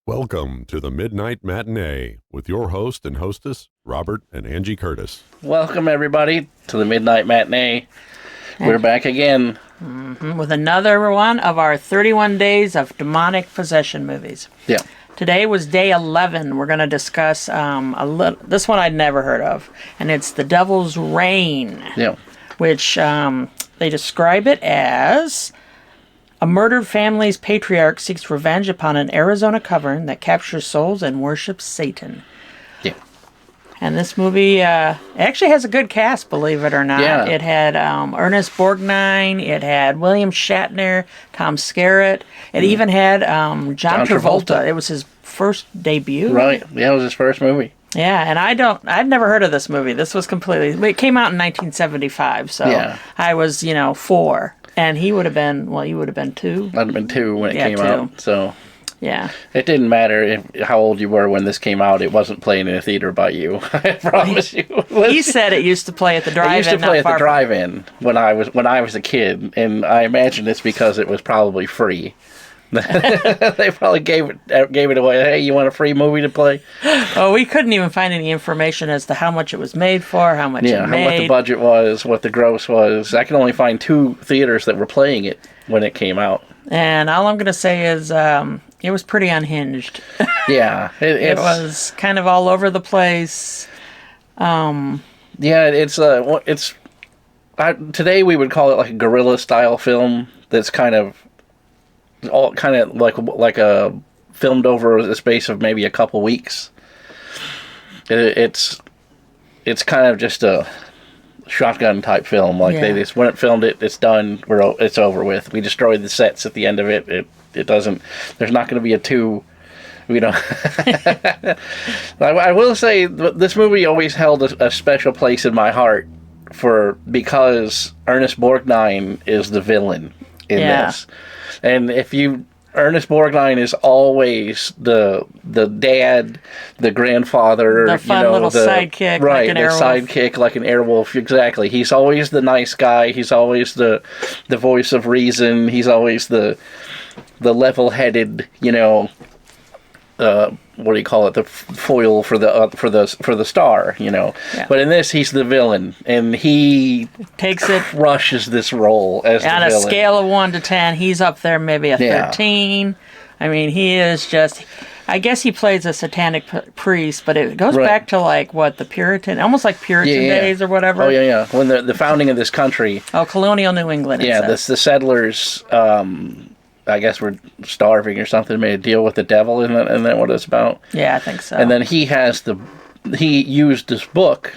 Welcome to the Midnight Matinee with your host and hostess, Robert and Angie Curtis. Welcome, everybody, to the Midnight Matinee. We're back again. With another one of our 31 days of demonic possession movies. Yeah. Today was day 11. We're going to discuss this one I'd never heard of, and it's The Devil's Reign. Yeah. Which they describe it as a murdered family's patriarch seeks revenge upon an Arizona coven that captures souls and worships Satan. Yeah. And this movie actually has a good cast, believe it or not. Yeah. It had Ernest Borgnine, it had William Shatner, Tom Skerritt, it even had John Travolta. It was his first debut. Right. Yeah, it was his first movie. Yeah, and I'd never heard of this movie. This was it came out in 1975, so yeah. I was, 4. And he would have been, you would have been 2. I'd have been 2 when it came 2. out, so... Yeah. It didn't matter how old you were when this came out. It wasn't playing in a theater by you. I promise you. He said it used to play at the drive-in. It used to play at the drive-in when I was a kid, and I imagine it's because it was probably free. They probably gave it away. Hey, you want a free movie to play? Oh, we couldn't even find any information as to how much it was made for, how much it made. What the budget was, what the gross was. I can only find 2 theaters that were playing it when it came out. And all I'm going to say is it was pretty unhinged. Yeah. It was kind of all over the place. Yeah, today we would call it like a guerrilla-style film that's kind of like a filmed over the space of maybe a couple weeks. It's kind of just a shotgun type film. They just when it filmed it, it's done. It's over with. We destroyed the sets at the end of it. It doesn't. There's not going to be a 2. I will say this movie always held a special place in my heart because Ernest Borgnine is the villain in this. And Ernest Borgnine is always the dad, the grandfather, the fun little sidekick, right? Like an sidekick, like an airwolf. Exactly. He's always the nice guy. He's always the voice of reason. He's always the level-headed, what do you call it? The foil for the star, Yeah. But in this, he's the villain, and he crushes this role as the villain. On a scale of 1 to 10, he's up there, maybe a 13. I mean, he is just. I guess he plays a satanic priest, but it goes back to the Puritan, almost like Puritan days or whatever. Oh yeah. When the founding of this country. Oh, colonial New England. Yeah, the settlers. I guess we're starving or something, made a deal with the devil, isn't that what it's about? Yeah, I think so. And then he used this book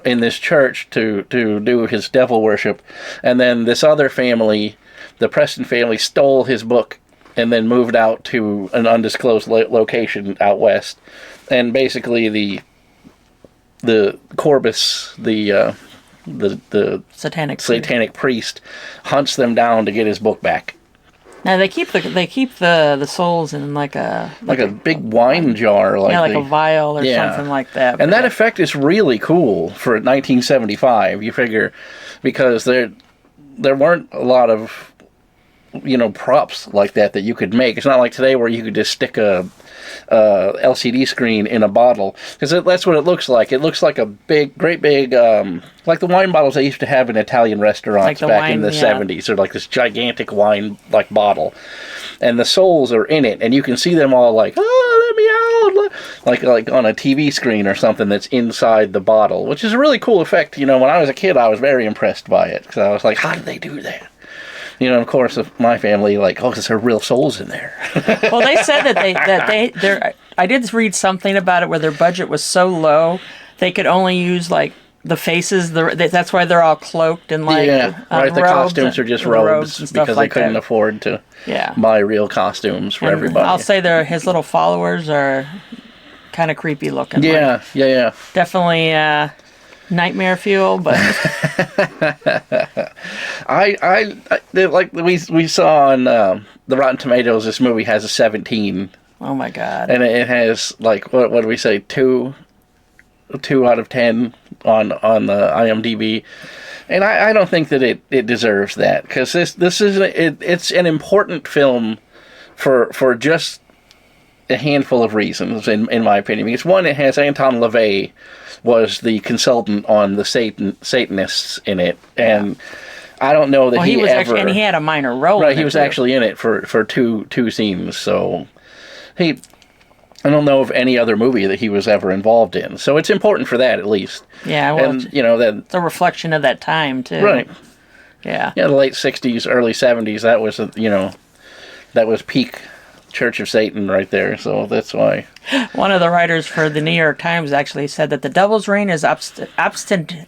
in this church to do his devil worship, and then this other family, the Preston family, stole his book and then moved out to an undisclosed location out west, and basically the Corbus, the satanic priest, hunts them down to get his book back. Now they keep the souls in like a big wine jar, like a vial or something like that. And that effect is really cool for 1975. You figure, because there weren't a lot of props like that you could make. It's not like today where you could just stick a LCD screen in a bottle, because that's what it looks like. It looks like a great big, like the wine bottles they used to have in Italian restaurants back in the 70s, or like this gigantic wine bottle, and the souls are in it, and you can see them all let me out, like on a TV screen or something that's inside the bottle, which is a really cool effect. When I was a kid, I was very impressed by it, because I was like, how did they do that? Of course, my family, because there are real souls in there. Well, they said that I did read something about it where their budget was so low, they could only use, the faces. That's why they're all cloaked and, the costumes are just robes because they couldn't afford to buy real costumes for everybody. I'll say his little followers are kind of creepy looking. Yeah. Definitely nightmare fuel, but we saw on the Rotten Tomatoes, this movie has a 17. Oh my god! And it has what do we say, 2 out of 10 on the IMDb. And I don't think that it deserves that, because this is it's an important film for just a handful of reasons, in my opinion. Because one, it has Anton LaVey was the consultant on the Satanists in it, and I don't know that he was ever. Actually, and he had a minor role. Right, in he it was too. actually in it for two scenes. So I don't know of any other movie that he was ever involved in. So it's important for that, at least. Yeah, well, and that it's a reflection of that time too. Right. Yeah. Yeah, the late '60s, early '70s. That was that was peak Church of Satan right there. So that's why. One of the writers for the New York Times actually said that The Devil's Reign is ostensibly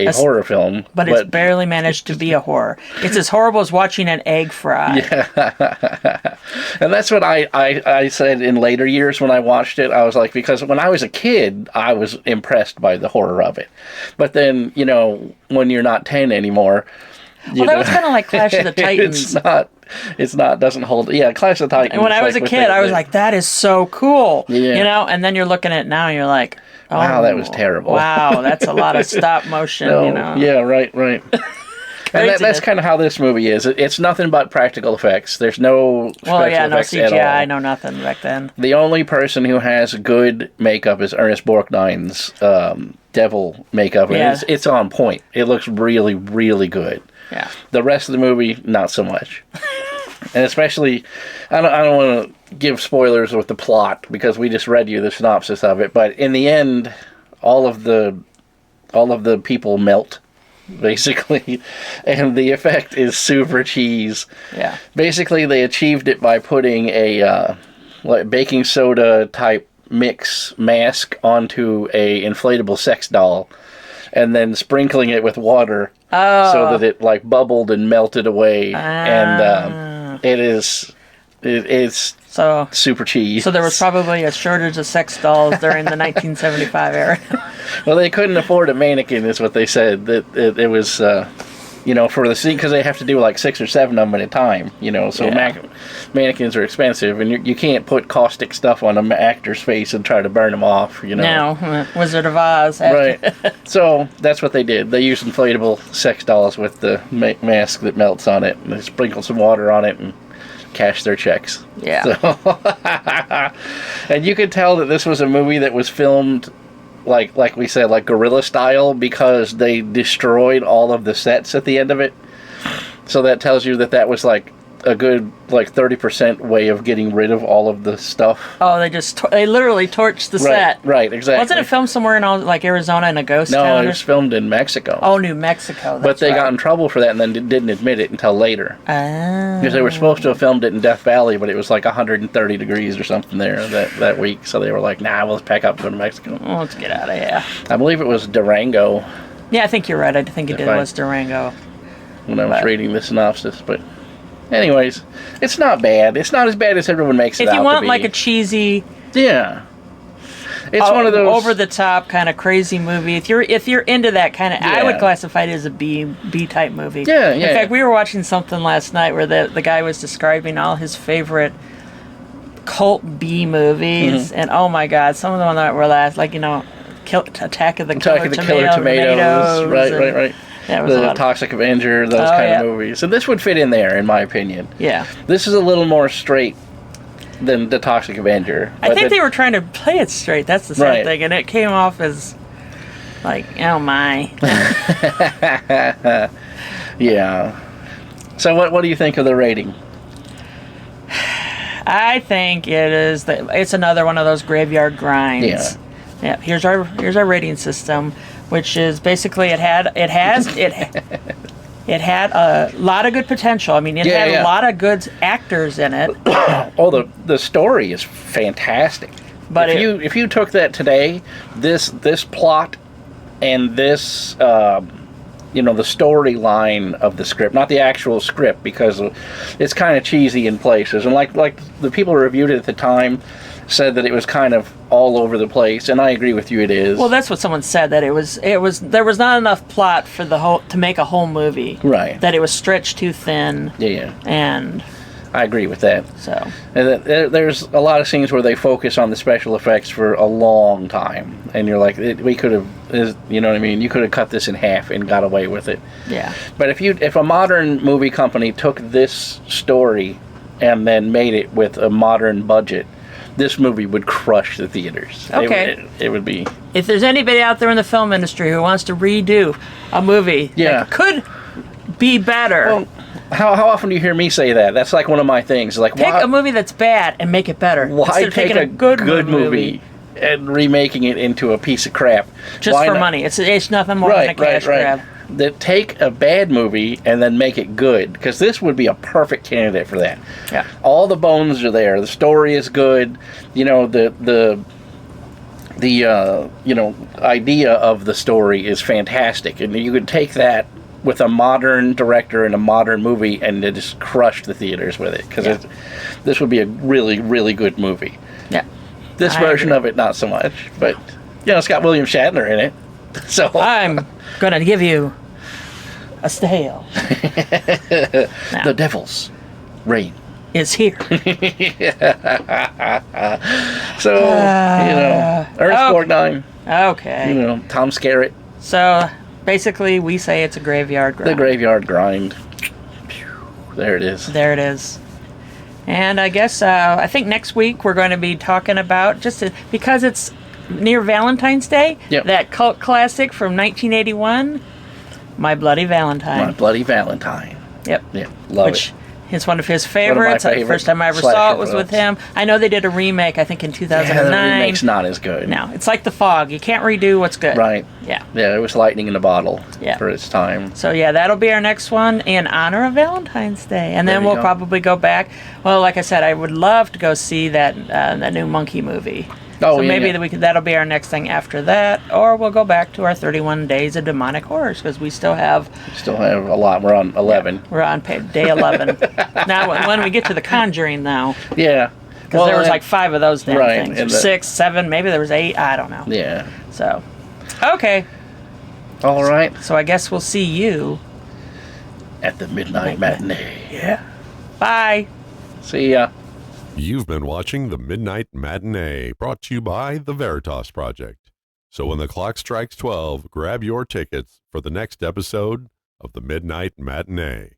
a horror film, but it's barely managed to be a horror. It's as horrible as watching an egg fry. Yeah. And that's what I said in later years when I watched it. I was like, because when I was a kid, I was impressed by the horror of it. But then, when you're not 10 anymore. That was kind of like Clash of the Titans. It's not, doesn't hold. Yeah, Clash of the Titans. And when I was a kid, I was like, that is so cool. Yeah. And then you're looking at it now and you're like, oh, wow, that was terrible. Wow, that's a lot of stop motion, Yeah, right. And that's kind of how this movie is. It's nothing but practical effects. There's no special effects no CGI, at all. no nothing back then. The only person who has good makeup is Ernest Borgnine's devil makeup, and it's on point. It looks really, really good. Yeah. The rest of the movie, not so much. And especially, I don't want to give spoilers with the plot, because we just read you the synopsis of it. But in the end, all of the people melt, basically, and the effect is super cheese. Yeah. Basically, they achieved it by putting a baking soda type mix mask onto a inflatable sex doll, and then sprinkling it with water so that it bubbled and melted away, and it's so super cheese. So there was probably a shortage of sex dolls during the 1975 era. Well, they couldn't afford a mannequin, is what they said. That it was, for the scene, because they have to do 6 or 7 of them at a time. So mannequins are expensive, and you can't put caustic stuff on an actor's face and try to burn them off. No, Wizard of Oz. Right. So that's what they did. They used inflatable sex dolls with the mask that melts on it, and they sprinkled some water on it and cash their checks. Yeah. So, and you could tell that this was a movie that was filmed like we said, guerrilla style, because they destroyed all of the sets at the end of it. So that tells you that was a good 30% way of getting rid of all of the stuff. Oh, they literally torched the set. Right, exactly. Wasn't it filmed somewhere in Arizona in a ghost town? No, it was filmed in Mexico. Oh, New Mexico. But they got in trouble for that and then didn't admit it until later. Because they were supposed to have filmed it in Death Valley, but it was 130 degrees or something there that week. So they were like, nah, we'll pack up and go to Mexico. Oh, let's get out of here. I believe it was Durango. Yeah, I think you're right. I think it was Durango. When I was reading the synopsis, but... Anyways, it's not bad. It's not as bad as everyone makes it out to be. If you want a cheesy... Yeah. It's one of those... over-the-top kind of crazy movie. If you're into that kind of... I would classify it as a B-type movie. Yeah. In fact, we were watching something last night where the guy was describing all his favorite cult B movies. And oh my God, some of them that were Attack of the Killer Tomatoes. Right. The Toxic Avenger, those kind of movies. So this would fit in there, in my opinion. Yeah. This is a little more straight than the Toxic Avenger. I think they were trying to play it straight. That's the sad thing. And it came off as oh my. Yeah. So what do you think of the rating? I think it's another one of those graveyard grinds. Yeah. Here's our rating system, which is basically it had a lot of good potential. I mean, it had a lot of good actors in it. Oh, the story is fantastic. But if you took that today, this plot and this the storyline of the script, not the actual script, because it's kind of cheesy in places, and like the people who reviewed it at the time said that it was kind of all over the place, and I agree with you, it is. Well, that's what someone said, that there was not enough plot for to make a whole movie. Right. That it was stretched too thin. Yeah. And I agree with that. So And there's a lot of scenes where they focus on the special effects for a long time, and you're like, we could have, you know what I mean? You could have cut this in half and got away with it. yeah. But if a modern movie company took this story and then made it with a modern budget, this movie would crush the theaters. Okay. It would be. If there's anybody out there in the film industry who wants to redo a movie that could be better. Well, how often do you hear me say that? That's like one of my things. Like, take a movie that's bad and make it better. Why take a good movie and remaking it into a piece of crap? Just for money? It's nothing more than a cash grab. That take a bad movie and then make it good, because this would be a perfect candidate for that. Yeah. All the bones are there. The story is good. You know, the idea of the story is fantastic, and you could take that with a modern director and a modern movie and just crush the theaters with it, because this would be a really, really good movie. Yeah. This version of it, not so much, but it's got William Shatner in it. So I'm gonna give you a stale. The Devil's Reign is here. So Ernest Borgnine. Okay. Tom Skerritt. So basically, we say it's a graveyard grind. The graveyard grind. There it is. There it is. And I guess I think next week we're going to be talking about, because it's near Valentine's Day, that cult classic from 1981, My Bloody Valentine. My Bloody Valentine. Yep. Yeah, love Which it. is one of his favorites. The first time I ever saw it was with him. I know they did a remake, I think, in 2009. Yeah, the remake's not as good. No, it's like The Fog. You can't redo what's good. Right. Yeah. Yeah, it was lightning in a bottle for its time. So, that'll be our next one in honor of Valentine's Day. And then we'll probably go back. Well, like I said, I would love to go see that new Monkey movie. Oh, so maybe that'll be our next thing after that, or we'll go back to our 31 days of demonic horrors, because we still have a lot. We're on 11. We're on day 11. Now, when we get to The Conjuring, though. Yeah. Because there was like 5 of those damn things. And 6, 7, maybe there was 8. I don't know. Yeah. So, okay. All right. So I guess we'll see you at the Midnight Matinee. Yeah. Bye. See ya. You've been watching the Midnight Matinee, brought to you by the Veritas Project. So when the clock strikes 12, grab your tickets for the next episode of the Midnight Matinee.